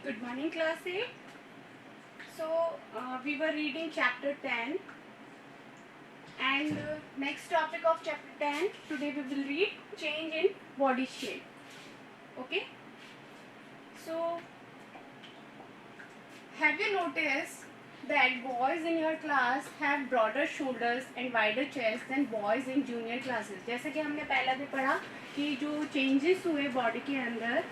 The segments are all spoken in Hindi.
Good morning, class 8. So, we were reading chapter 10 and next topic of chapter 10. Today we will read change in body shape. Okay. So, have you noticed that boys in your class have broader shoulders and wider chest than boys in junior classes? जैसे कि हमने पहला भी पढ़ा कि जो changes हुए body के अंदर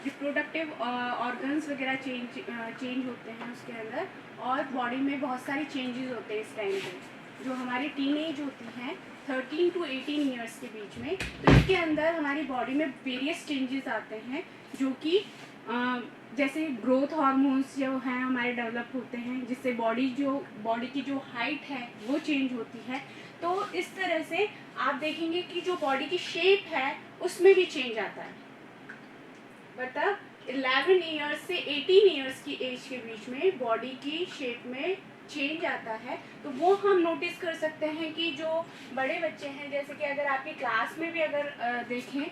रिप्रोडक्टिव ऑर्गन्स वगैरह चेंज होते हैं उसके अंदर, और बॉडी में बहुत सारे चेंजेस होते हैं इस टाइम पे जो हमारी टीन एज होती है 13 to 18 ईयर्स के बीच में। तो इसके अंदर हमारी बॉडी में वेरियस चेंजेस आते हैं जो कि जैसे ग्रोथ हार्मोन्स जो हैं हमारे डेवलप होते हैं, जिससे बॉडी की जो हाइट है वो चेंज होती है। तो इस तरह से आप देखेंगे कि जो बॉडी की शेप है उसमें भी चेंज आता है। मतलब 11 ईयर्स से 18 ईयर्स की एज के बीच में बॉडी की शेप में चेंज आता है। तो वो हम नोटिस कर सकते हैं कि जो बड़े बच्चे हैं, जैसे कि अगर आपकी क्लास में भी अगर देखें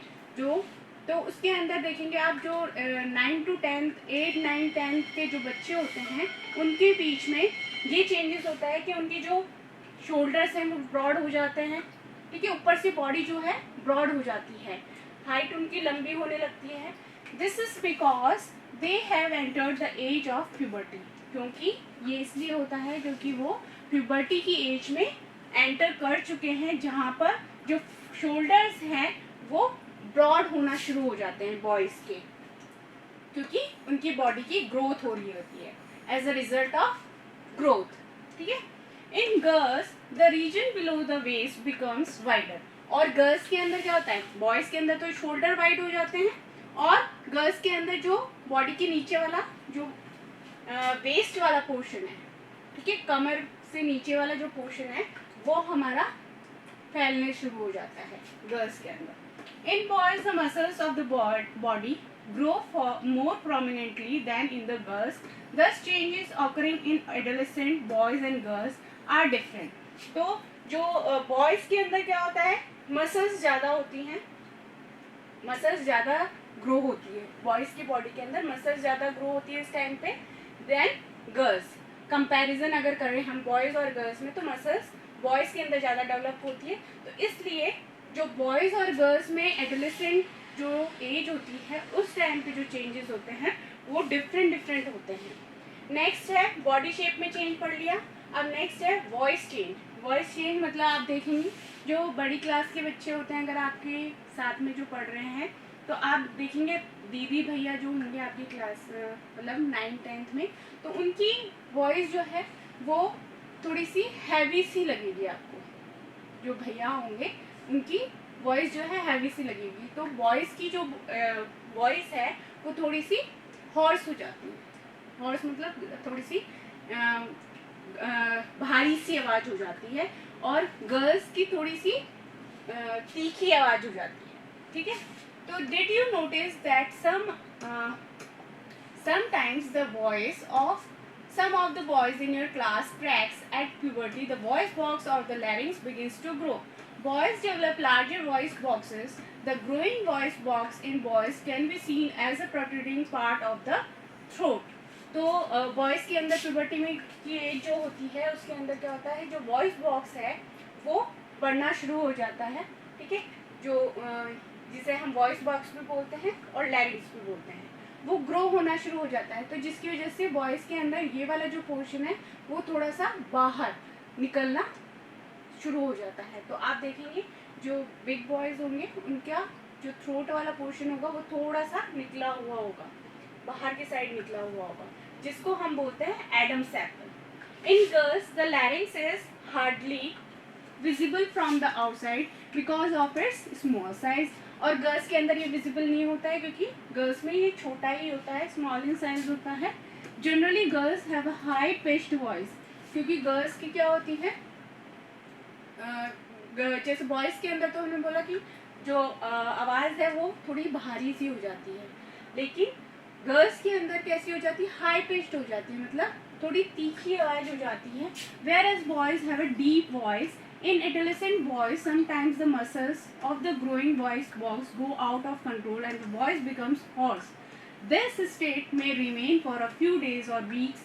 तो उसके अंदर देखेंगे आप जो 9 to 10th 8 9 10th के जो बच्चे होते हैं उनके बीच में ये चेंजेस होता है कि उनकी जो शोल्डर्स हैं वो ब्रॉड हो जाते हैं। ठीक है, ऊपर से बॉडी जो है ब्रॉड हो जाती है, हाइट उनकी लंबी होने लगती है। This is because they have entered the age of puberty। क्योंकि ये इसलिए होता है क्योंकि वो प्यूबर्टी की एज में एंटर कर चुके हैं, जहाँ पर जो शोल्डर्स हैं वो ब्रॉड होना शुरू हो जाते हैं बॉयज के, क्योंकि उनकी बॉडी की ग्रोथ हो रही होती है as a result of growth. ठीक है, in girls the region below the waist becomes wider. और गर्ल्स के अंदर क्या होता है, बॉयज के अंदर तो शोल्डर वाइड हो जाते हैं, और गर्ल्स के अंदर जो बॉडी के नीचे वाला जो वेस्ट वाला पोर्शन है, ठीक है, कमर से नीचे वाला जो पोर्शन है वो हमारा फैलने शुरू हो जाता है गर्ल्स के अंदर। In boys the muscles of the body grow more prominently than in the girls, thus changes occurring in adolescent boys and girls are different. तो जो बॉयज के अंदर क्या होता है, मसल्स ज़्यादा होती हैं, मसल्स ज़्यादा ग्रो होती है, बॉयज की बॉडी के अंदर मसल्स ज़्यादा ग्रो होती है इस टाइम पे देन गर्ल्स। कंपैरिजन अगर करें हम बॉयज़ और गर्ल्स में तो मसल्स बॉयज़ के अंदर ज़्यादा डेवलप होती है। तो इसलिए जो बॉयज़ और गर्ल्स में एडोलेसेंट जो एज होती है उस टाइम पे जो चेंजेस होते हैं वो डिफरेंट होते हैं। नेक्स्ट है बॉडी शेप में चेंज पढ़ लिया। अब नेक्स्ट है वॉइस चेंज। वॉइस चेंज मतलब आप देखेंगे जो बड़ी क्लास के बच्चे होते हैं, अगर आपके साथ में जो पढ़ रहे हैं तो आप देखेंगे दीदी भैया जो होंगे आपकी क्लास मतलब 9 10th में, तो उनकी वॉइस जो है वो थोड़ी सी हैवी सी लगेगी आपको। जो भैया होंगे उनकी वॉइस जो है हैवी सी लगेगी। तो वॉइस की जो वॉइस है वो थोड़ी सी हॉर्स हो जाती है। हॉर्स मतलब थोड़ी सी भारी सी आवाज़ हो जाती है, और गर्ल्स की थोड़ी सी तीखी आवाज़ हो जाती है। ठीक है, तो did you notice that sometimes the voice of some of the boys in your class cracks at puberty? The voice box or the larynx begins to grow. Boys develop larger voice boxes. The growing voice box in boys can be seen as a protruding part of the throat. तो बॉयज़ के अंदर प्यूबर्टी में की एज जो होती है उसके अंदर क्या होता है, जो वॉइस बॉक्स है वो बढ़ना शुरू हो जाता है। ठीक है, जो जिसे हम वॉइस बॉक्स भी बोलते हैं और लैरिंक्स भी बोलते हैं, वो ग्रो होना शुरू हो जाता है। तो जिसकी वजह से बॉयज़ के अंदर ये वाला जो पोर्शन है वो थोड़ा सा बाहर निकलना शुरू हो जाता है। तो आप देखेंगे जो बिग बॉयज़ होंगे उनका जो थ्रोट वाला पोर्शन होगा वो थोड़ा सा निकला हुआ होगा, बाहर की साइड निकला हुआ होगा, जिसको हम बोलते हैं Adam's apple. In girls the larynx is hardly visible from the outside because of its small size. और गर्ल्स के अंदर ये विजिबल नहीं होता है क्योंकि गर्ल्स में ये छोटा ही होता है, स्मॉल इन साइज होता है। Generally girls have a high pitched voice, क्योंकि गर्ल्स की क्या होती है, जैसे बॉयज़ के अंदर तो हमने बोला कि जो आवाज़ है वो थोड़ी भारी सी हो जाती है, लेकिन गर्ल्स के अंदर कैसी हो जाती है, हाई पिच्ड हो जाती है, मतलब थोड़ी तीखी आवाज़ हो जाती है। Whereas boys have a deep voice. In adolescent boys, sometimes the muscles of the growing voice box go out of control and the voice becomes hoarse. This state may remain for a few days or weeks,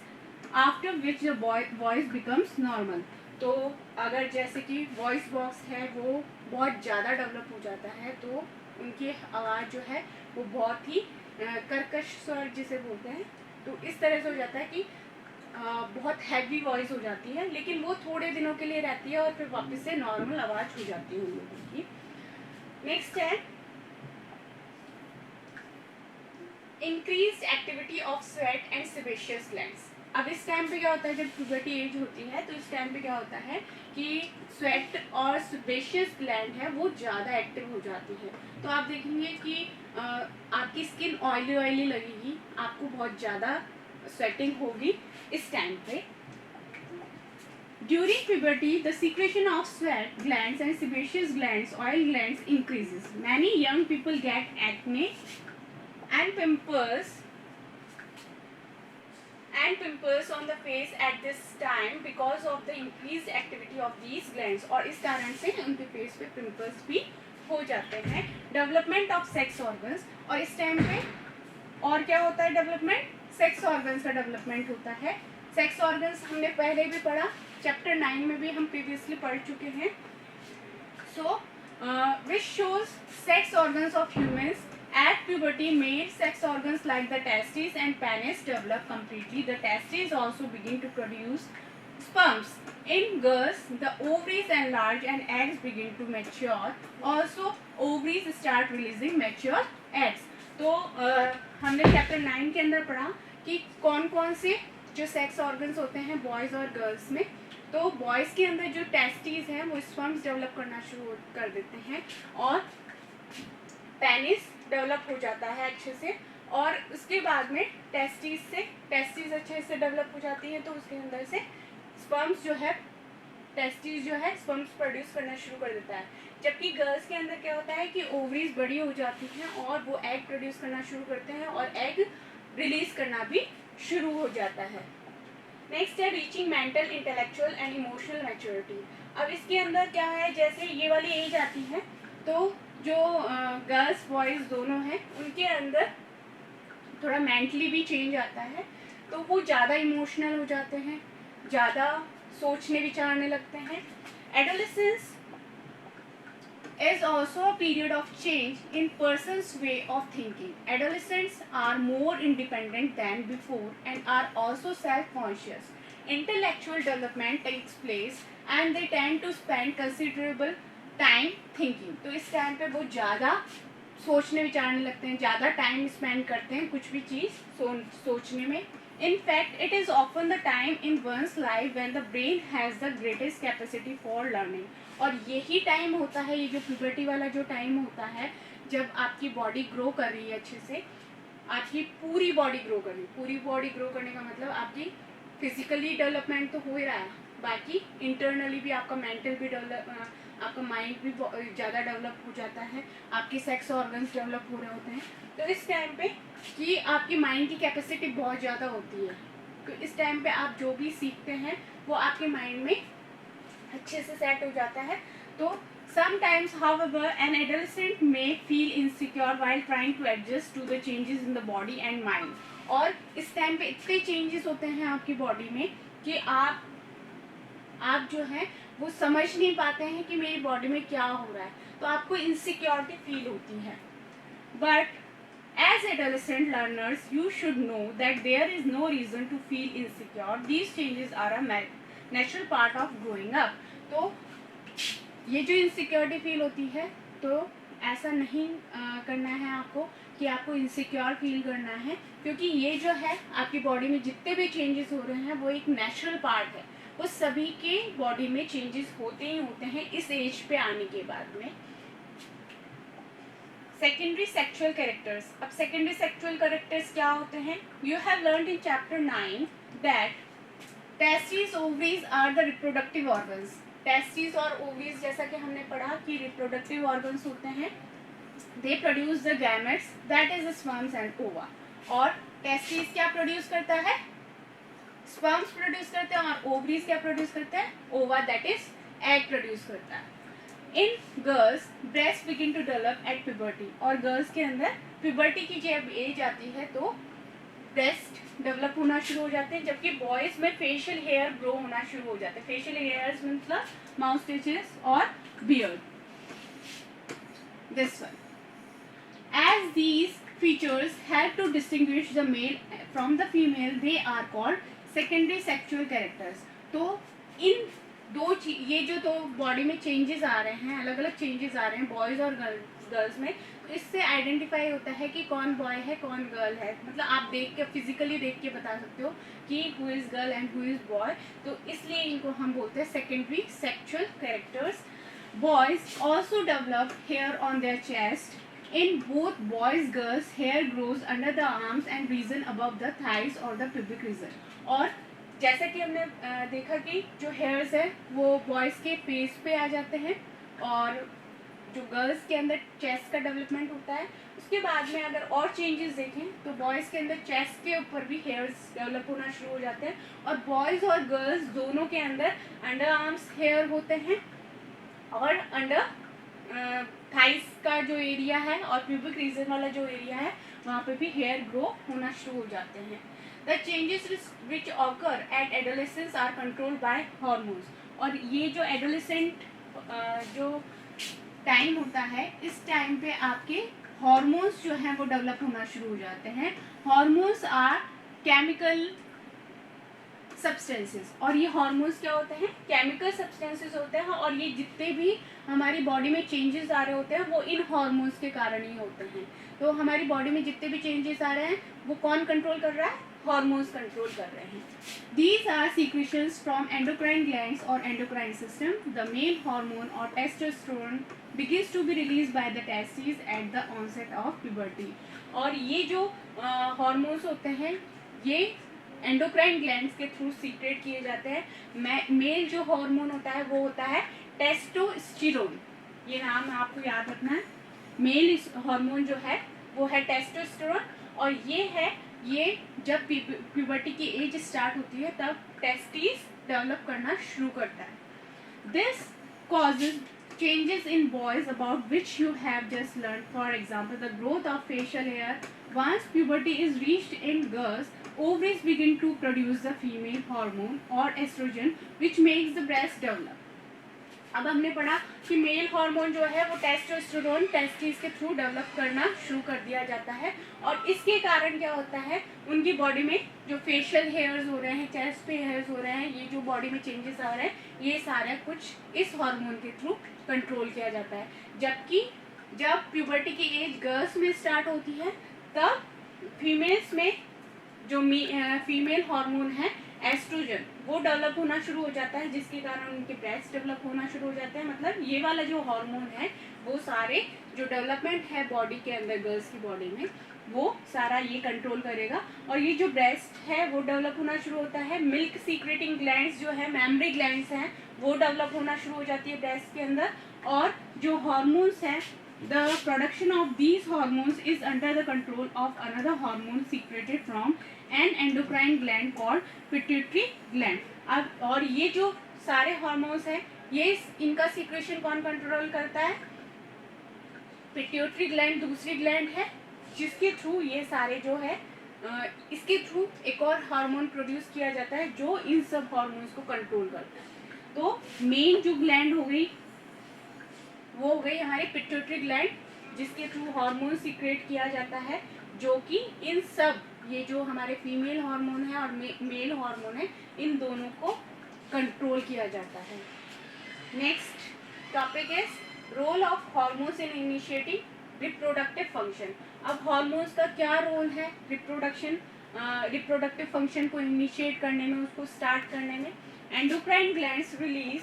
after which the voice becomes normal. तो अगर जैसे कि वॉइस बॉक्स है वो बहुत ज़्यादा डेवलप हो जाता है तो उनकी आवाज़ जो है वो बहुत ही कर्कश स्वर जिसे बोलते हैं, तो इस तरह से हो जाता है कि बहुत हैवी वॉइस हो जाती है, लेकिन वो थोड़े दिनों के लिए रहती है और फिर वापस से नॉर्मल आवाज़ हो जाती है उन लोगों की। नेक्स्ट है increased activity of sweat and sebaceous glands. अब इस टाइम पे क्या होता है, जब प्यूबर्टी एज होती है तो इस टाइम पे क्या होता है कि स्वेट और सेबेशियस ग्लैंड है वो ज़्यादा एक्टिव हो जाती है। तो आप देखेंगे कि आपकी स्किन ऑयली ऑयली लगेगी, आपको बहुत ज़्यादा स्वेटिंग होगी इस टाइम पे। During puberty, the secretion of sweat glands and sebaceous glands, oil glands, increases. Many young people get acne and pimples on the face at this time because of the increased activity of these glands. और इस कारण से उनके फेस पे पिंपल्स भी हो जाते हैं। डेवलपमेंट ऑफ सेक्स ऑर्गन्स, और इस टाइम पे और क्या होता है डेवलपमेंट, सेक्स ऑर्गन्स का डेवलपमेंट होता है। सेक्स ऑर्गन्स हमने पहले भी पढ़ा, चैप्टर 9 में भी हम प्रीवियसली पढ़ चुके हैं। So which shows sex organs of humans at puberty. Male sex organs like the testes and penis develop completely. The testes also begin to produce sperms. In girls, the ovaries enlarge and eggs begin to mature. Also, ovaries start releasing mature eggs. तो हमने चैप्टर 9 के अंदर पढ़ा कि कौन कौन से जो सेक्स ऑर्गन्स होते हैं बॉयज़ और गर्ल्स में। तो बॉयज़ के अंदर जो टेस्टिस हैं वो स्पर्म्स डेवलप करना शुरू कर देते हैं और पेनिस डेवलप हो जाता है अच्छे से, और उसके बाद में टेस्टिस अच्छे से डेवलप हो जाती है तो उसके अंदर से स्पर्म्स जो है टेस्टिस जो है स्पर्म्स प्रोड्यूस करना शुरू कर देता है। जबकि गर्ल्स के अंदर क्या होता है कि ओवरीज बड़ी हो जाती हैं और वो एग प्रोड्यूस करना शुरू करते हैं और एग रिलीज करना भी शुरू हो जाता है। नेक्स्ट है reaching mental, intellectual and emotional maturity. अब इसके अंदर क्या है, जैसे ये वाली एज आती है तो जो गर्ल्स बॉयज़ दोनों हैं उनके अंदर थोड़ा मेंटली भी चेंज आता है, तो वो ज़्यादा इमोशनल हो जाते हैं, ज़्यादा सोचने विचारने लगते हैं। Adolescence is also a period of change in person's way of thinking. Adolescents are more independent than before and are also self-conscious. Intellectual development takes place and they tend to spend considerable time thinking. तो इस टाइम पे वो ज़्यादा सोचने विचारने लगते हैं, ज़्यादा टाइम स्पेंड करते हैं कुछ भी चीज़ सोचने में। In fact it is often the time in one's life when the brain has the greatest capacity for learning. और यही टाइम होता है, ये जो प्यूबर्टी वाला जो टाइम होता है जब आपकी बॉडी ग्रो कर रही है अच्छे से, आपकी पूरी बॉडी ग्रो कर रही है। पूरी बॉडी ग्रो करने का मतलब आपकी फिजिकली डेवलपमेंट तो हो ही रहा है, बाकी इंटरनली भी आपका मेंटल भी डेवलप, आपका माइंड भी ज़्यादा डेवलप हो जाता है, आपके सेक्स ऑर्गन्स डेवलप हो रहे होते हैं। तो इस टाइम पे कि आपकी माइंड की कैपेसिटी बहुत ज़्यादा होती है, तो इस टाइम पे आप जो भी सीखते हैं वो आपके माइंड में अच्छे से सेट हो जाता है। तो sometimes however an adolescent may feel insecure while trying to adjust to the changes in the body and mind. और इस टाइम पे इतने चेंजेस होते हैं आपकी बॉडी में कि आप जो है वो समझ नहीं पाते हैं कि मेरी बॉडी में क्या हो रहा है, तो आपको इनसिक्योरिटी फील होती है। But as adolescent learners you should know that there is no reason to feel insecure, these changes are a natural part of growing up. तो ये जो इनसिक्योरिटी फील होती है तो ऐसा नहीं करना है आपको कि आपको इनसिक्योर फील करना है, क्योंकि ये जो है आपकी बॉडी में जितने भी चेंजेस हो रहे हैं वो एक नेचुरल पार्ट है, वो सभी के बॉडी में चेंजेस होते ही होते हैं इस एज पे आने के बाद में। Secondary sexual characters. अब सेकेंडरी सेक्सुअल कैरेक्टर्स क्या होते हैं? You have learned in chapter 9 that testis ovaries are the reproductive organs. Testis और ओवरीज जैसा कि हमने पढ़ा कि रिप्रोडक्टिव ऑर्गन्स होते हैं, they produce the gametes that is sperms and ova. और टेस्टिस क्या प्रोड्यूस करता है? स्पर्म्स प्रोड्यूस करते हैं, और ओवरीज क्या प्रोड्यूस करते हैं? ओवा दैट इज एग प्रोड्यूस करता है। In girls breast begin to develop at puberty, और गर्ल्स के अंदर प्यूबर्टी की जब एज आती है तो ब्रेस्ट डेवलप होना शुरू हो जाते हैं, जबकि बॉयज में फेशियल हेयर ग्रो होना शुरू हो जाते हैं. फेशियल हेयर्स मतलब माउस्टेचेस और beard. This one. As these features help to distinguish the male from the female, they are called secondary sexual characters. तो इन ये जो तो बॉडी में चेंजेस आ रहे हैं, अलग अलग चेंजेस आ रहे हैं बॉयज़ और गर्ल्स में, तो इससे आइडेंटिफाई होता है कि कौन बॉय है कौन गर्ल है. मतलब आप देख के फिजिकली देख के बता सकते हो कि who is girl and who is boy. तो इसलिए इनको हम बोलते हैं secondary sexual characters. Boys also develop hair on their chest. In both boys girls hair grows under the arms and region above the thighs or the pubic region. और जैसा कि हमने देखा कि जो हेयर्स है वो बॉयज़ के फेस पे आ जाते हैं और जो गर्ल्स के अंदर चेस्ट का डेवलपमेंट होता है. उसके बाद में अगर और चेंजेस देखें तो बॉयज़ के अंदर चेस्ट के ऊपर भी हेयर्स डेवलप होना शुरू हो जाते हैं और बॉयज़ और गर्ल्स दोनों के अंदर अंडर आर्म्स हेयर होते हैं और अंडर थाइस का जो एरिया है और प्यूबिक रीजन वाला जो एरिया है वहाँ पे भी हेयर ग्रो होना शुरू हो जाते हैं. The changes which occur at adolescence are controlled by hormones. और ये जो एडोलेसेंट जो टाइम होता है, इस टाइम पे आपके हार्मोन्स जो हैं वो डेवलप होना शुरू हो जाते हैं. Hormones are chemical substances. और ये हार्मोन्स क्या होते हैं? केमिकल सब्सटेंसेस होते हैं. और ये जितने भी हमारी बॉडी में चेंजेस आ रहे होते हैं वो इन हार्मोन्स के कारण ही होते हैं. तो हमारी बॉडी में जितने भी चेंजेस आ रहे हैं वो कौन कंट्रोल कर रहा है? हार्मोन्स कंट्रोल कर रहे हैं. These are secretions from endocrine glands और endocrine system. The male hormone or testosterone begins to be released by the testes at the onset of puberty. और ये जो हार्मोन्स होते हैं ये एंडोक्राइन ग्लैंड्स के थ्रू सीक्रेट किए जाते हैं. मेल जो हार्मोन होता है वो होता है टेस्टोस्टेरोन. ये नाम आपको याद रखना है. मेल हार्मोन जो है वो है टेस्टोस्टेरोन और ये जब प्यूबर्टी की एज स्टार्ट होती है तब टेस्टिस डेवलप करना शुरू करता है. This causes changes in boys about which you have just learned. For example, the growth of facial hair. Once puberty is reached in girls, ovaries begin to produce the female hormone or estrogen, which makes the breast develop. अब हमने पढ़ा कि मेल हार्मोन जो है वो टेस्टोस्टेरोन टेस्टिस के थ्रू डेवलप करना शुरू कर दिया जाता है. और इसके कारण क्या होता है, उनकी बॉडी में जो फेशियल हेयर्स हो रहे हैं, चेस्ट पे हेयर्स हो रहे हैं, ये जो बॉडी में चेंजेस आ रहे हैं, ये सारा कुछ इस हार्मोन के थ्रू कंट्रोल किया जाता है. जबकि जब प्यूबर्टी की एज गर्ल्स में स्टार्ट होती है तब फीमेल्स में जो फीमेल हार्मोन है एस्ट्रोजन वो डेवलप होना शुरू हो जाता है, जिसके कारण उनके ब्रेस्ट डेवलप होना शुरू हो जाते हैं. मतलब ये वाला जो हार्मोन है वो सारे जो डेवलपमेंट है बॉडी के अंदर गर्ल्स की बॉडी में वो सारा ये कंट्रोल करेगा. और ये जो ब्रेस्ट है वो डेवलप होना शुरू होता है. मिल्क सीक्रेटिंग ग्लैंड्स जो है मैमरी ग्लैंड्स हैं वो डेवलप होना शुरू हो जाती है ब्रेस्ट के अंदर. और जो हार्मोन्स हैं the production of these hormones is under the control of another hormone secreted from an endocrine gland called pituitary gland. अब और ये जो सारे हार्मोन्स हैं ये इनका सीक्रेशन कौन कंट्रोल करता है? पिट्यूटरी ग्लैंड दूसरी ग्लैंड है जिसके थ्रू ये सारे जो है इसके थ्रू एक और हार्मोन प्रोड्यूस किया जाता है जो इन सब हार्मोन्स को कंट्रोल करता है. तो मेन जो ग्लैंड हो गई वो हो गई हमारी पिट्यूटरी ग्लैंड जिसके थ्रू हार्मोन सीक्रेट किया जाता है जो कि इन सब ये जो हमारे फीमेल हार्मोन है और मेल हार्मोन है इन दोनों को कंट्रोल किया जाता है. Next topic is role of hormones in initiating reproductive function. अब हार्मोन्स का क्या रोल है रिप्रोडक्टिव फंक्शन को इनिशिएट करने में, उसको स्टार्ट करने में? Endocrine glands release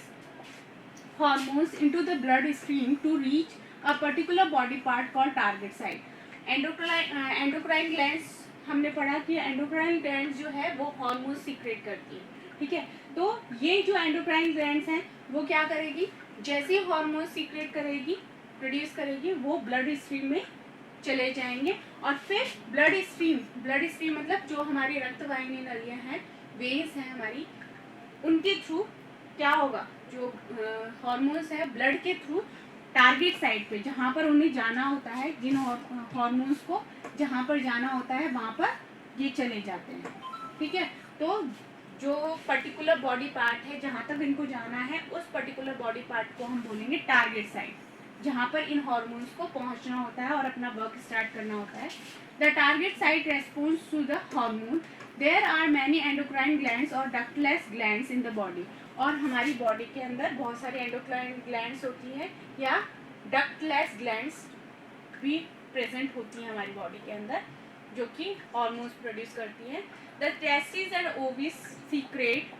hormones into the blood stream to reach a particular body part called target site. Endocrine glands हमने पढ़ा कि एंडोक्राइन ग्लैंड्स जो है वो हार्मोन्स सीक्रेट करती है. ठीक है, तो ये जो एंडोक्राइन ग्लैंड्स हैं वो क्या करेगी, जैसे हार्मोन्स सीक्रेट करेगी प्रोड्यूस करेगी वो ब्लड स्ट्रीम में चले जाएंगे और फिर ब्लड स्ट्रीम मतलब जो हमारी रक्तवाहिनी नलियाँ हैं वेन्स हैं हमारी, उनके थ्रू क्या होगा, जो हार्मोन्स है ब्लड के थ्रू टारगेट साइट पे, जहाँ पर उन्हें जाना होता है, जिन हार्मोन्स को जहाँ पर जाना होता है वहाँ पर ये चले जाते हैं, ठीक है। तो जो पर्टिकुलर बॉडी पार्ट है जहाँ तक इनको जाना है, उस पर्टिकुलर बॉडी पार्ट को हम बोलेंगे टारगेट साइट, जहाँ पर इन हार्मोन्स को पहुँचना होता है और अपना वर्क स्टार्ट करना होता है। The target site response to the hormone. There are many endocrine glands or ductless glands in the body. और हमारी बॉडी के अंदर बहुत सारी एंडोक्राइन ग्लैंड्स होती है या डक्टलेस ग्लैंड्स भी प्रेजेंट होती हैं हमारी बॉडी के अंदर, जो कि हार्मोन्स प्रोड्यूस करती हैं। The testis and ovaries secret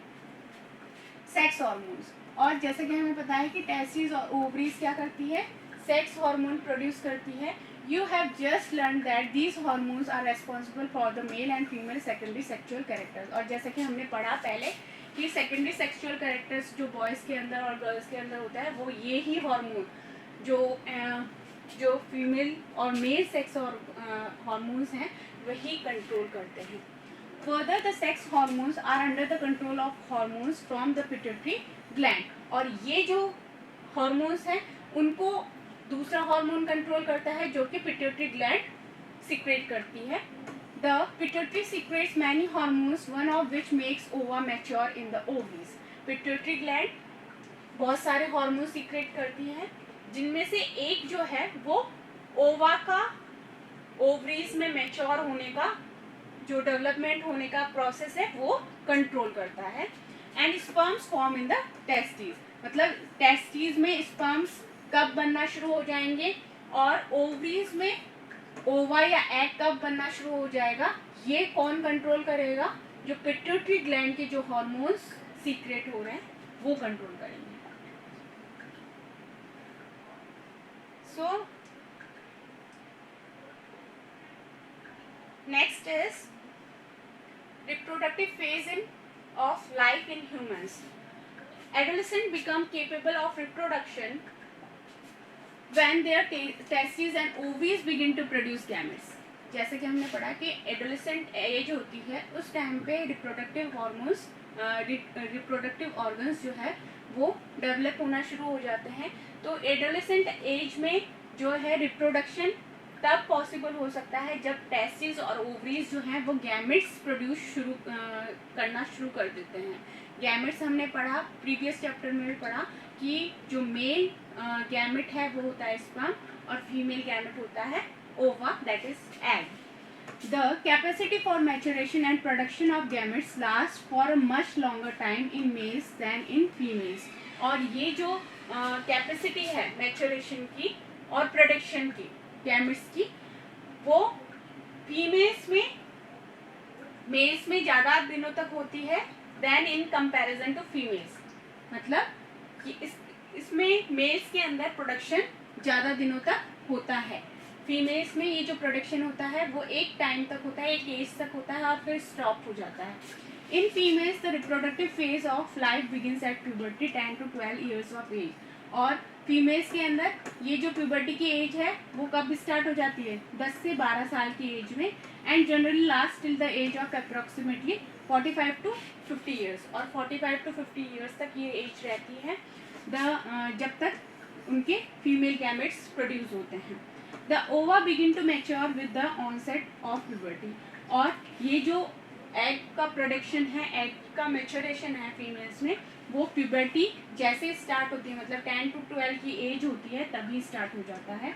sex hormones. और जैसे कि हमें पता है कि टेस्टिस और ओवरीज क्या करती है, सेक्स हार्मोन प्रोड्यूस करती है। You have just learned that these hormones are responsible for the male and female secondary sexual characters। और जैसे कि हमने पढ़ा पहले कि सेकेंडरी सेक्सुअल कैरेक्टर्स जो बॉयज़ के अंदर और गर्ल्स के अंदर होता है, वो ये ही हार्मोन जो फीमेल और मेल सेक्स और हार्मोन्स हैं वही कंट्रोल करते हैं। Further the sex hormones are under the control of hormones from the pituitary gland. और ये जो हार्मोन्स हैं उनको दूसरा हार्मोन कंट्रोल करता है जो कि पिट्यूटरी ग्लैंड सीक्रेट करती है। The pituitary secretes many hormones, one of which makes ova mature in the ovaries. Pituitary gland बहुत सारे हार्मोन सीक्रेट करती है, जिनमें से एक जो है वो ओवा का ओवरीज में मैच्योर होने का जो डेवलपमेंट होने का प्रोसेस है वो कंट्रोल करता है। And sperms form in the testis. मतलब टेस्टिस में स्पर्म्स कब बनना शुरू हो जाएंगे और ओवरीज में ओवा या एग कब बनना शुरू हो जाएगा, ये कौन कंट्रोल करेगा? जो पिट्यूटरी ग्लैंड के जो हार्मोन्स सीक्रेट हो रहे हैं वो कंट्रोल करेंगे। So next is reproductive phase of life in humans. Adolescents become capable of reproduction when their testes and ovaries begin to produce gametes. जैसे कि हमने पढ़ा कि एडोलेसेंट एज होती है उस टाइम पे रिप्रोडक्टिव हार्मोन्स रिप्रोडक्टिव ऑर्गन्स जो है वो डेवलप होना शुरू हो जाते हैं। तो एडोलेसेंट एज में जो है रिप्रोडक्शन तब पॉसिबल हो सकता है जब टेस्टिस और ओवरीज जो हैं वो गैमेट्स प्रोड्यूस करना शुरू कर देते हैं। गैमेट्स हमने पढ़ा प्रीवियस चैप्टर में भी पढ़ा कि जो मेल गैमेट है वो होता है स्पर्म और फीमेल गैमेट होता है ova, that is egg. The capacity for maturation and production of gametes last for a much longer time in males than in females. और ये जो कैपेसिटी है मैच्योरेशन की और प्रोडक्शन की गैमेट्स की, वो फीमेल्स में मेल्स में ज़्यादा दिनों तक होती है than in comparison to females. मतलब कि इसमें मेल्स के अंदर प्रोडक्शन ज़्यादा दिनों तक होता है, फीमेल्स में ये जो प्रोडक्शन होता है वो एक टाइम तक होता है, एक एज तक होता है और फिर स्टॉप हो जाता है। In females the reproductive phase of life begins at puberty 10 to 12 years of age. और फीमेल्स के अंदर ये जो प्यूबर्टी की एज है वो कब स्टार्ट हो जाती है? 10 से 12 साल की एज में, and generally last till the age of approximately 45 to 50 years। और 45 to 50 years तक ये एज रहती है जब तक उनके फीमेल गैमेट्स प्रोड्यूस होते हैं। The ova begin to mature with the onset of puberty. और ये जो एग का प्रोडक्शन है, एग का मैच्योरेशन है फीमेल्स में, वो प्यूबर्टी जैसे स्टार्ट होती है, मतलब 10 to 12 की एज होती है तभी स्टार्ट हो जाता है।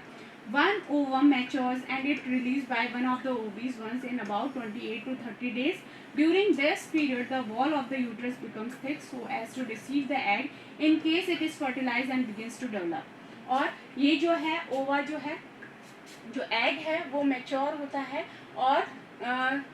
One ovum matures and it released by one of the ovaries once in about 28 to 30 days. During this period, the wall of the uterus becomes thick so as to receive the egg in case it is fertilized and begins to develop. और ये जो है ओवा जो है, जो एग है वो मैच्योर होता है और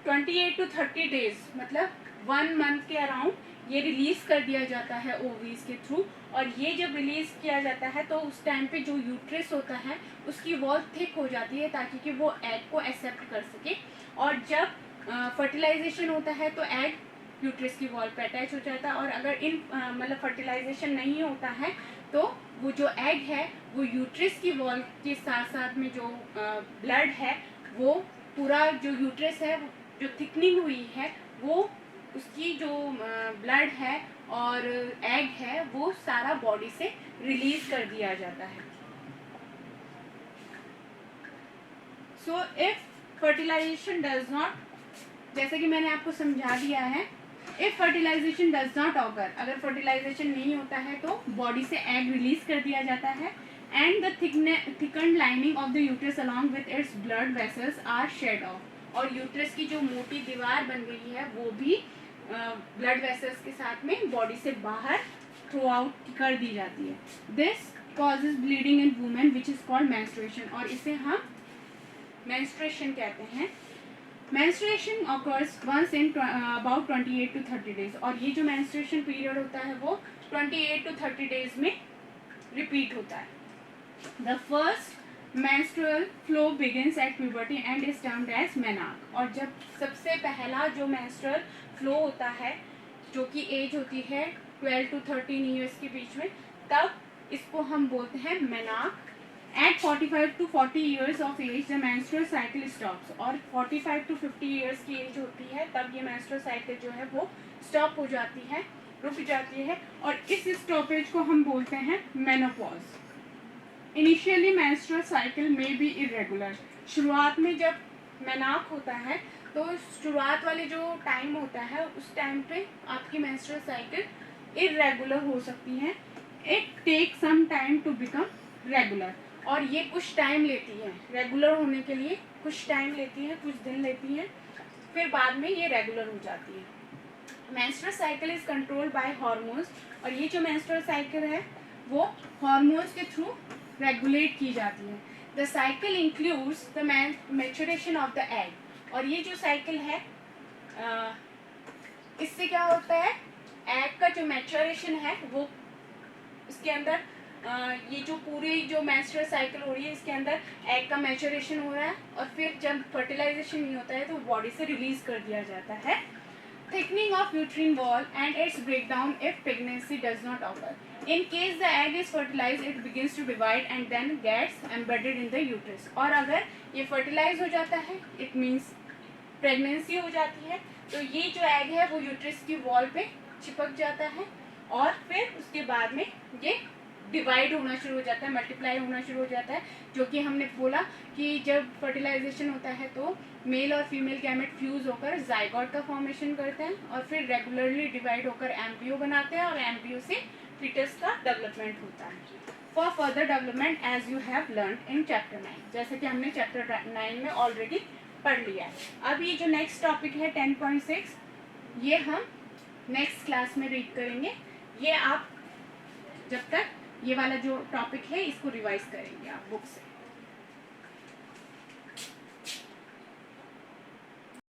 28 to 30 days मतलब 1 month के अराउंड ये रिलीज कर दिया जाता है ओवरीज के थ्रू। और ये जब रिलीज किया जाता है तो उस टाइम पे जो यूट्रस होता है उसकी वॉल थिक हो जाती है ताकि कि वो एग को एक्सेप्ट कर सके। और जब फर्टिलाइजेशन होता है तो एग यूट्रस की वॉल पे अटैच हो जाता है। और अगर मतलब फर्टिलाइजेशन नहीं होता है तो वो जो एग है वो यूट्रस की वॉल के साथ साथ में जो ब्लड है वो पूरा जो यूट्रस है जो थिकनिंग हुई है वो उसकी जो ब्लड है और एग है वो सारा बॉडी से रिलीज कर दिया जाता है। So if fertilization does not, जैसे कि मैंने आपको समझा दिया है, if fertilization does not occur, अगर फर्टिलाइजेशन नहीं होता है तो बॉडी से एग रिलीज कर दिया जाता है and the thickened lining of the uterus along with its blood vessels are shed off, और यूट्रस की जो मोटी दीवार बन गई है वो भी ब्लड वेसल्स के साथ में बॉडी से बाहर थ्रो आउट कर दी जाती है. This causes bleeding in women which is called menstruation, और इसे हम मेंस्ट्रुएशन कहते हैं. Menstruation occurs once in about 28 to 30 days, और ये जो मेंस्ट्रुएशन पीरियड होता है वो 28 to 30 days में रिपीट होता है. The first menstrual flow begins at puberty and is termed as menarche, और जब सबसे पहला जो menstrual flow होता है जो कि एज होती है 12 to 13 ईयर्स के बीच में, तब इसको हम बोलते हैं menarche. At 45 to 40 years of age the menstrual cycle stops, और 45 to 50 years की एज होती है तब ये menstrual cycle जो है वो स्टॉप हो जाती है, रुक जाती है, और इस स्टॉपेज को हम बोलते हैं menopause. Initially menstrual cycle may be irregular, शुरुआत में जब मेनार्क होता है तो शुरुआत वाले जो टाइम होता है उस टाइम पे आपकी menstrual cycle irregular हो सकती है. It takes some time to become regular, और ये कुछ टाइम लेती है, रेगुलर होने के लिए कुछ टाइम लेती है, कुछ दिन लेती है, फिर बाद में ये रेगुलर हो जाती है. Menstrual cycle is controlled by hormones, और ये जो मेंस्ट्रुअल साइकिल है वो हार्मोन्स के थ्रू रेगुलेट की जाती है. The cycle includes the maturation of the egg, और ये जो साइकिल है इससे क्या होता है, एग का जो मैच्योरेशन है वो इसके अंदर ये जो पूरी जो मेंस्ट्रुअल साइकिल हो रही है इसके अंदर एग का मैच्योरेशन हो रहा है, और फिर जब फर्टिलाइजेशन नहीं होता है तो बॉडी से रिलीज कर दिया जाता है. Thickening of uterine wall and its breakdown if pregnancy does not occur. In case the egg is fertilize it begins to divide and then gets embedded in the uterus, और अगर ये फर्टिलाइज हो जाता है इट मीन्स प्रेगनेंसी हो जाती है, तो ये जो एग है वो यूट्रस की वॉल पे चिपक जाता है, और फिर उसके बाद में ये डिवाइड होना शुरू हो जाता है, मल्टीप्लाई होना शुरू हो जाता है. जो कि हमने बोला कि जब फर्टिलाइजेशन होता है तो मेल और फीमेल गैमेट फ्यूज होकर जाइगोट का फॉर्मेशन करते हैं, और फिर रेगुलरली डिवाइड होकर एम्ब्रियो बनाते हैं, और एम्ब्रियो से फीटस का डेवलपमेंट होता है. For further development as you have learn in chapter 9, जैसे कि हमने चैप्टर 9 में ऑलरेडी पढ़ लिया है. अब ये जो नेक्स्ट टॉपिक है 10.6, ये हम नेक्स्ट क्लास में रीड करेंगे. ये आप जब तक ये वाला जो टॉपिक है इसको रिवाइज करेंगे आप बुक से.